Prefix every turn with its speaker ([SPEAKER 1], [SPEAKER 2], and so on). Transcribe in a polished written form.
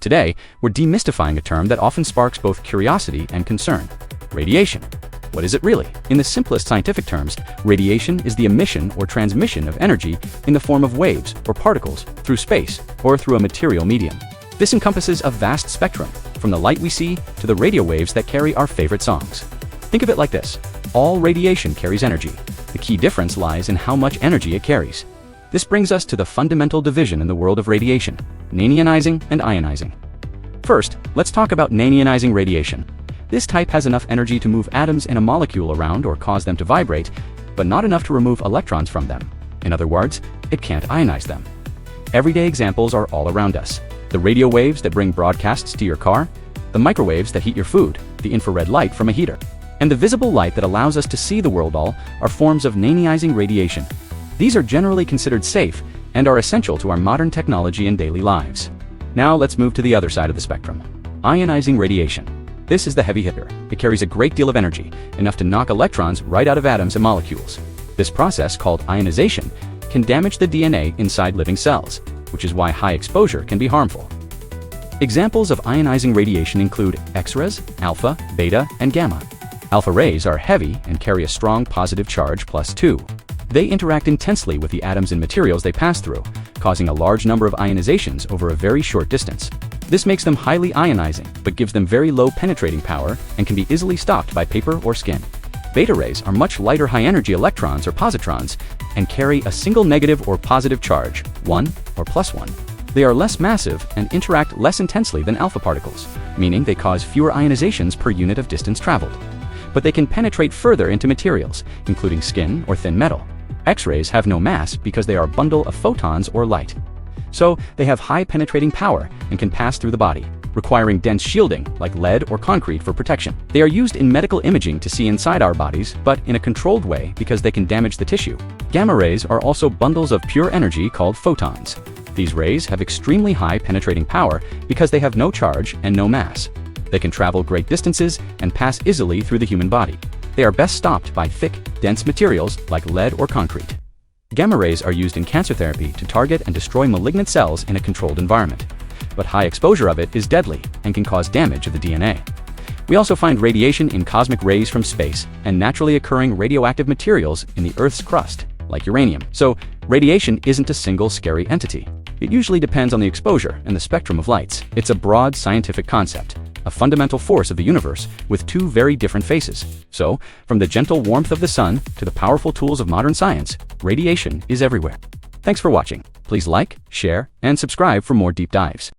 [SPEAKER 1] Today, we're demystifying a term that often sparks both curiosity and concern: radiation. What is it really? In the simplest scientific terms, radiation is the emission or transmission of energy in the form of waves or particles through space or through a material medium. This encompasses a vast spectrum, from the light we see to the radio waves that carry our favorite songs. Think of it like this: all radiation carries energy. The key difference lies in how much energy it carries. This brings us to the fundamental division in the world of radiation: ionizing and ionizing. First, let's talk about ionizing radiation. This type has enough energy to move atoms in a molecule around or cause them to vibrate, but not enough to remove electrons from them. In other words, it can't ionize them. Everyday examples are all around us: the radio waves that bring broadcasts to your car, the microwaves that heat your food, the infrared light from a heater, and the visible light that allows us to see the world all are forms of ionizing radiation. These are generally considered safe and are essential to our modern technology and daily lives. Now let's move to the other side of the spectrum: ionizing radiation. This is the heavy hitter. It carries a great deal of energy, enough to knock electrons right out of atoms and molecules. This process, called ionization, can damage the DNA inside living cells, which is why high exposure can be harmful. Examples of ionizing radiation include X-rays, alpha, beta, and gamma. Alpha rays are heavy and carry a strong positive charge +2. They interact intensely with the atoms and materials they pass through, causing a large number of ionizations over a very short distance. This makes them highly ionizing, but gives them very low penetrating power and can be easily stopped by paper or skin. Beta rays are much lighter high-energy electrons or positrons and carry a single negative or positive charge, 1 or +1. They are less massive and interact less intensely than alpha particles, meaning they cause fewer ionizations per unit of distance traveled. But they can penetrate further into materials, including skin or thin metal. X-rays have no mass because they are a bundle of photons or light. So they have high penetrating power and can pass through the body, requiring dense shielding like lead or concrete for protection. They are used in medical imaging to see inside our bodies, but in a controlled way because they can damage the tissue. Gamma rays are also bundles of pure energy called photons. These rays have extremely high penetrating power because they have no charge and no mass. They can travel great distances and pass easily through the human body. They are best stopped by thick, dense materials like lead or concrete. Gamma rays are used in cancer therapy to target and destroy malignant cells in a controlled environment. But high exposure of it is deadly and can cause damage of the DNA. We also find radiation in cosmic rays from space and naturally occurring radioactive materials in the Earth's crust, like uranium. So, radiation isn't a single scary entity. It usually depends on the exposure and the spectrum of lights. It's a broad scientific concept, a fundamental force of the universe with two very different faces. So, from the gentle warmth of the sun to the powerful tools of modern science, radiation is everywhere. Thanks for watching. Please like, share, and subscribe for more deep dives.